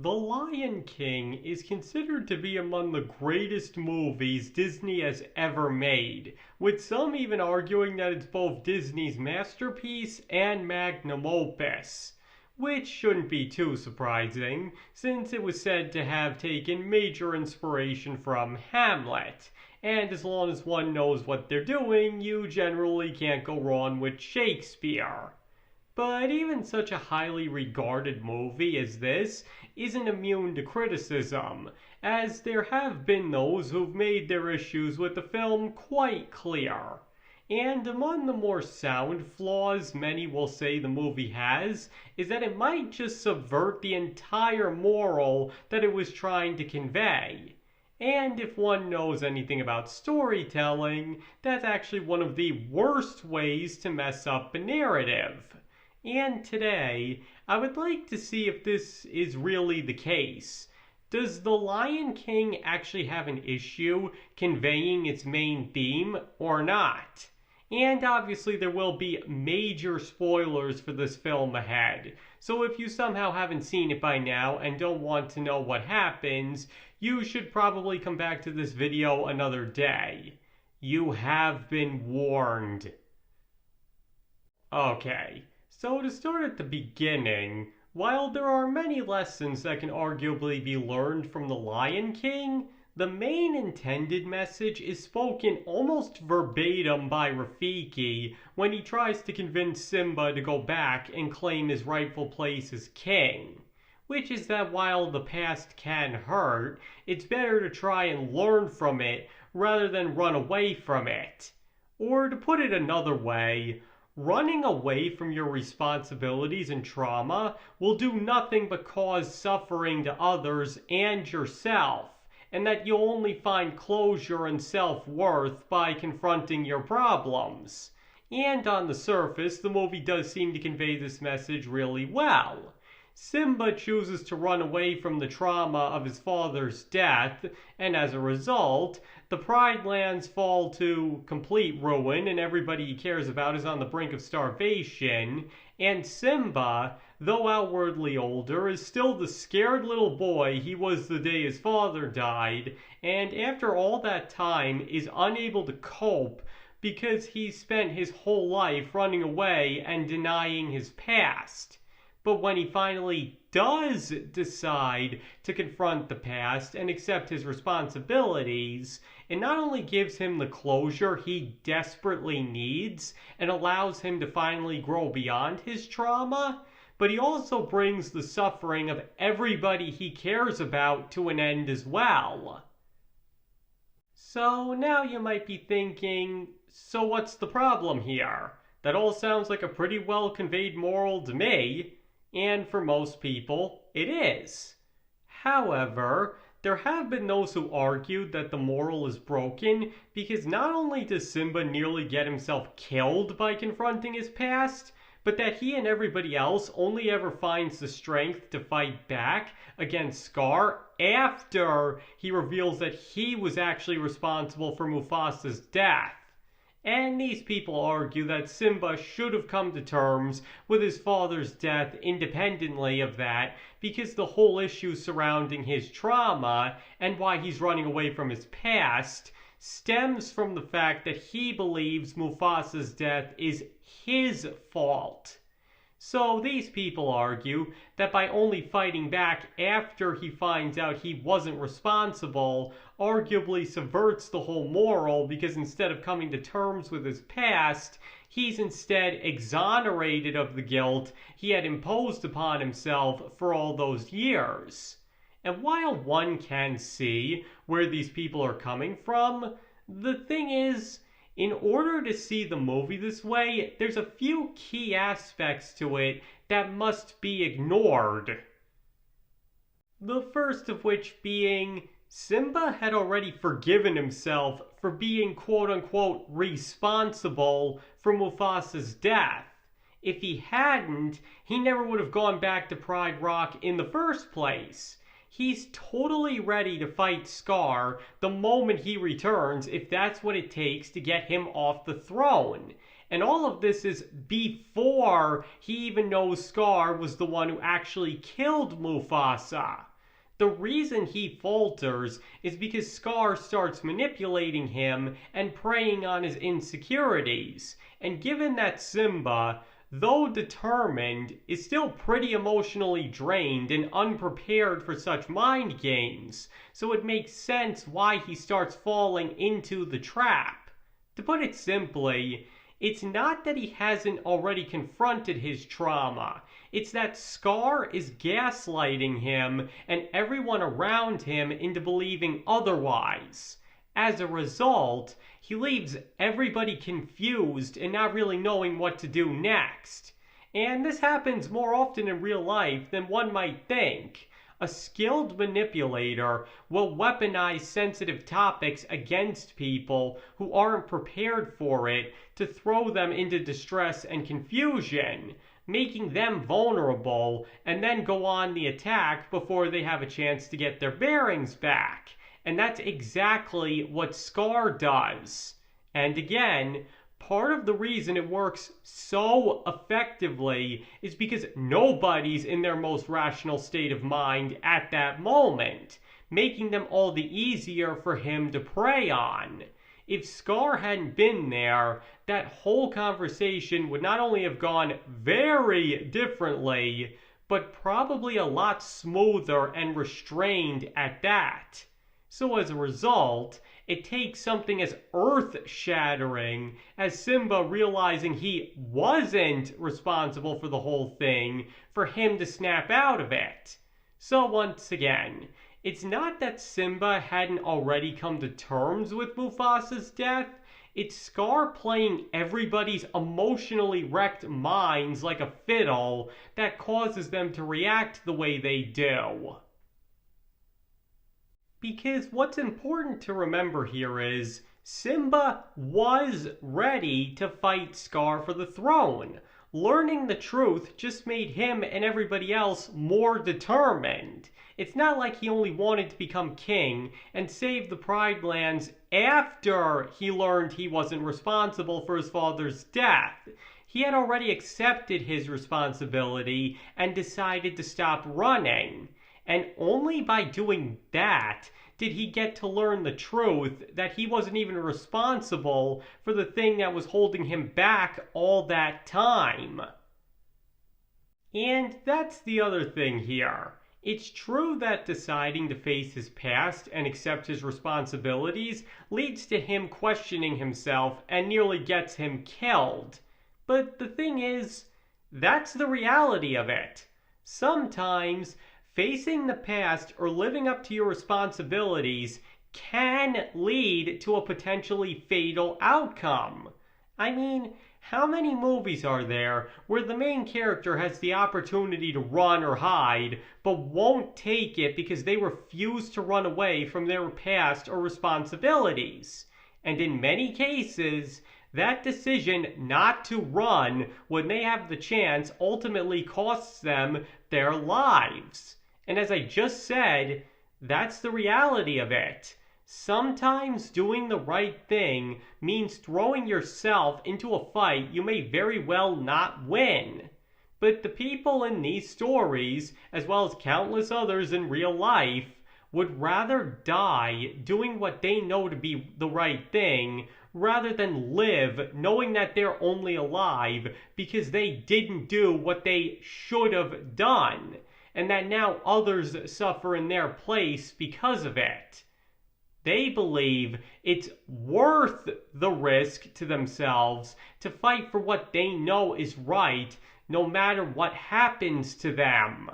The Lion King is considered to be among the greatest movies Disney has ever made, with some even arguing that it's both Disney's masterpiece and magnum opus. Which shouldn't be too surprising, since it was said to have taken major inspiration from Hamlet, and as long as one knows what they're doing, you generally can't go wrong with Shakespeare. But even such a highly regarded movie as this isn't immune to criticism, as there have been those who've made their issues with the film quite clear. And among the more sound flaws many will say the movie has is that it might just subvert the entire moral that it was trying to convey. And if one knows anything about storytelling, that's actually one of the worst ways to mess up a narrative. And today, I would like to see if this is really the case. Does The Lion King actually have an issue conveying its main theme or not? And obviously there will be major spoilers for this film ahead, so if you somehow haven't seen it by now and don't want to know what happens, you should probably come back to this video another day. You have been warned. Okay. So to start at the beginning, while there are many lessons that can arguably be learned from The Lion King, the main intended message is spoken almost verbatim by Rafiki when he tries to convince Simba to go back and claim his rightful place as king. Which is that while the past can hurt, it's better to try and learn from it rather than run away from it. Or to put it another way, running away from your responsibilities and trauma will do nothing but cause suffering to others and yourself, and that you'll only find closure and self-worth by confronting your problems. And on the surface, the movie does seem to convey this message really well. Simba chooses to run away from the trauma of his father's death, and as a result, the Pride Lands fall to complete ruin and everybody he cares about is on the brink of starvation, and Simba, though outwardly older, is still the scared little boy he was the day his father died, and after all that time is unable to cope because he spent his whole life running away and denying his past. But when he finally does decide to confront the past and accept his responsibilities, it not only gives him the closure he desperately needs and allows him to finally grow beyond his trauma, but he also brings the suffering of everybody he cares about to an end as well. So now you might be thinking, so what's the problem here? That all sounds like a pretty well conveyed moral to me. And for most people, it is. However, there have been those who argued that the moral is broken because not only does Simba nearly get himself killed by confronting his past, but that he and everybody else only ever finds the strength to fight back against Scar after he reveals that he was actually responsible for Mufasa's death. And these people argue that Simba should have come to terms with his father's death independently of that because the whole issue surrounding his trauma and why he's running away from his past stems from the fact that he believes Mufasa's death is his fault. So these people argue that by only fighting back after he finds out he wasn't responsible arguably subverts the whole moral because instead of coming to terms with his past, he's instead exonerated of the guilt he had imposed upon himself for all those years. And while one can see where these people are coming from, the thing is, in order to see the movie this way, there's a few key aspects to it that must be ignored. The first of which being, Simba had already forgiven himself for being quote-unquote responsible for Mufasa's death. If he hadn't, he never would have gone back to Pride Rock in the first place. He's totally ready to fight Scar the moment he returns if that's what it takes to get him off the throne. And all of this is before he even knows Scar was the one who actually killed Mufasa. The reason he falters is because Scar starts manipulating him and preying on his insecurities. And given that Simba, though determined, is still pretty emotionally drained and unprepared for such mind games, so it makes sense why he starts falling into the trap. To put it simply, it's not that he hasn't already confronted his trauma. It's that Scar is gaslighting him and everyone around him into believing otherwise. As a result, he leaves everybody confused and not really knowing what to do next. And this happens more often in real life than one might think. A skilled manipulator will weaponize sensitive topics against people who aren't prepared for it to throw them into distress and confusion, making them vulnerable, and then go on the attack before they have a chance to get their bearings back. And that's exactly what Scar does. And again, part of the reason it works so effectively is because nobody's in their most rational state of mind at that moment, making them all the easier for him to prey on. If Scar hadn't been there, that whole conversation would not only have gone very differently, but probably a lot smoother and restrained at that. So as a result, it takes something as earth-shattering as Simba realizing he wasn't responsible for the whole thing for him to snap out of it. So once again, it's not that Simba hadn't already come to terms with Mufasa's death, it's Scar playing everybody's emotionally wrecked minds like a fiddle that causes them to react the way they do. Because what's important to remember here is Simba was ready to fight Scar for the throne. Learning the truth just made him and everybody else more determined. It's not like he only wanted to become king and save the Pride Lands after he learned he wasn't responsible for his father's death. He had already accepted his responsibility and decided to stop running. And only by doing that did he get to learn the truth that he wasn't even responsible for the thing that was holding him back all that time. And that's the other thing here. It's true that deciding to face his past and accept his responsibilities leads to him questioning himself and nearly gets him killed. But the thing is, that's the reality of it. Sometimes facing the past or living up to your responsibilities can lead to a potentially fatal outcome. I mean, how many movies are there where the main character has the opportunity to run or hide, but won't take it because they refuse to run away from their past or responsibilities? And in many cases, that decision not to run when they have the chance ultimately costs them their lives. And as I just said, that's the reality of it. Sometimes doing the right thing means throwing yourself into a fight you may very well not win. But the people in these stories, as well as countless others in real life, would rather die doing what they know to be the right thing rather than live knowing that they're only alive because they didn't do what they should have done, and that now others suffer in their place because of it. They believe it's worth the risk to themselves to fight for what they know is right, no matter what happens to them.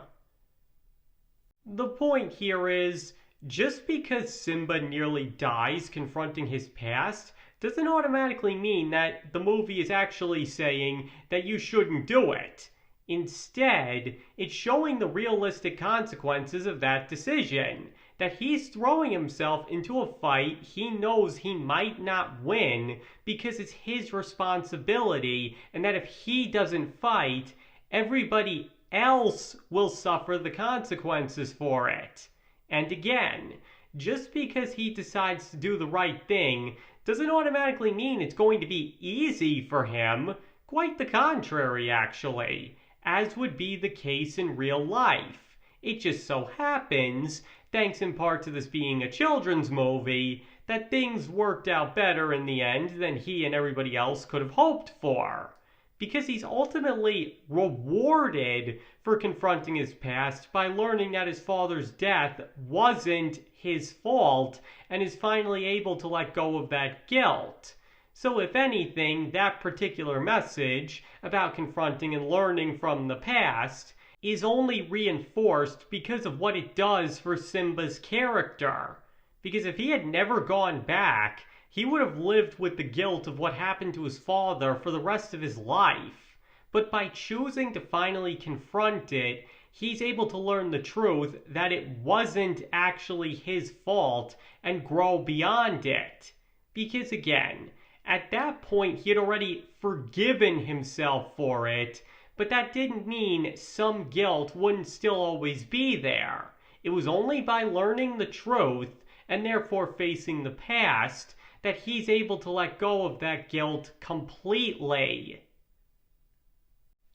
The point here is, just because Simba nearly dies confronting his past doesn't automatically mean that the movie is actually saying that you shouldn't do it. Instead, it's showing the realistic consequences of that decision, that he's throwing himself into a fight he knows he might not win because it's his responsibility, and that if he doesn't fight, everybody else will suffer the consequences for it. And again, just because he decides to do the right thing doesn't automatically mean it's going to be easy for him. Quite the contrary, actually, as would be the case in real life. It just so happens, thanks in part to this being a children's movie, that things worked out better in the end than he and everybody else could have hoped for. Because he's ultimately rewarded for confronting his past by learning that his father's death wasn't his fault and is finally able to let go of that guilt. So if anything, that particular message about confronting and learning from the past is only reinforced because of what it does for Simba's character. Because if he had never gone back, he would have lived with the guilt of what happened to his father for the rest of his life. But by choosing to finally confront it, he's able to learn the truth that it wasn't actually his fault and grow beyond it. Because again, at that point he had already forgiven himself for it, but that didn't mean some guilt wouldn't still always be there. It was only by learning the truth, and therefore facing the past, that he's able to let go of that guilt completely.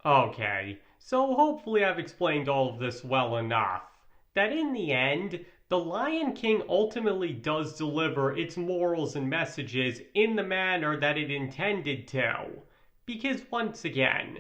Okay, so hopefully I've explained all of this well enough. That in the end, The Lion King ultimately does deliver its morals and messages in the manner that it intended to. Because once again,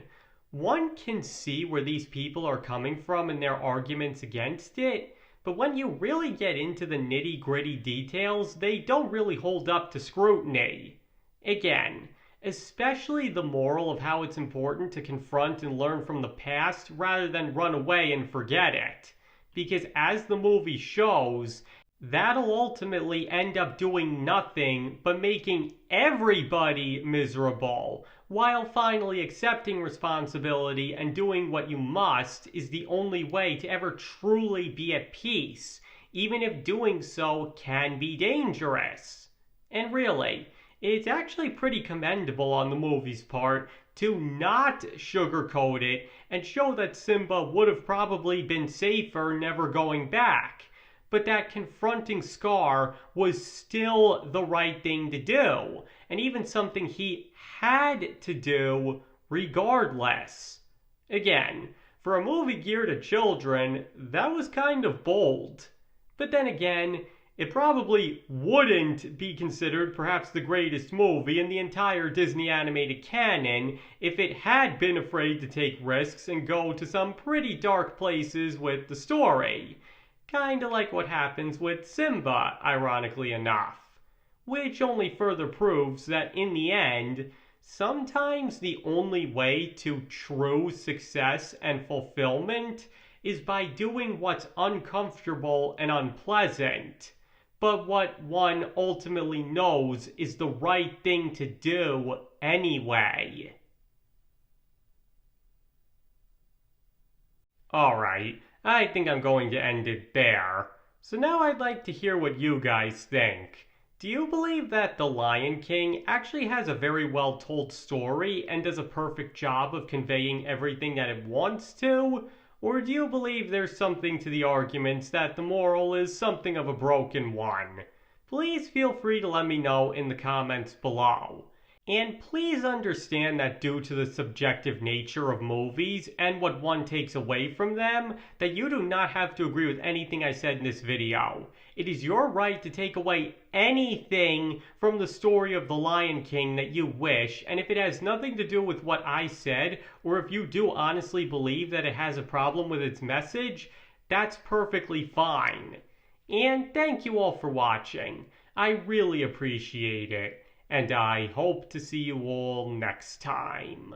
one can see where these people are coming from in their arguments against it, but when you really get into the nitty-gritty details, they don't really hold up to scrutiny. Again, especially the moral of how it's important to confront and learn from the past rather than run away and forget it. Because as the movie shows, that'll ultimately end up doing nothing but making everybody miserable, while finally accepting responsibility and doing what you must is the only way to ever truly be at peace, even if doing so can be dangerous. And really, it's actually pretty commendable on the movie's part to not sugarcoat it and show that Simba would have probably been safer never going back, but that confronting Scar was still the right thing to do, and even something he had to do regardless. Again, for a movie geared at children, that was kind of bold. But then again, it probably wouldn't be considered perhaps the greatest movie in the entire Disney animated canon if it had been afraid to take risks and go to some pretty dark places with the story. Kinda like what happens with Simba, ironically enough. Which only further proves that in the end, sometimes the only way to true success and fulfillment is by doing what's uncomfortable and unpleasant, but what one ultimately knows is the right thing to do anyway. Alright, I think I'm going to end it there. So now I'd like to hear what you guys think. Do you believe that The Lion King actually has a very well told story and does a perfect job of conveying everything that it wants to? Or do you believe there's something to the arguments that the moral is something of a broken one? Please feel free to let me know in the comments below. And please understand that due to the subjective nature of movies and what one takes away from them, that you do not have to agree with anything I said in this video. It is your right to take away anything from the story of The Lion King that you wish, and if it has nothing to do with what I said, or if you do honestly believe that it has a problem with its message, that's perfectly fine. And thank you all for watching. I really appreciate it. And I hope to see you all next time.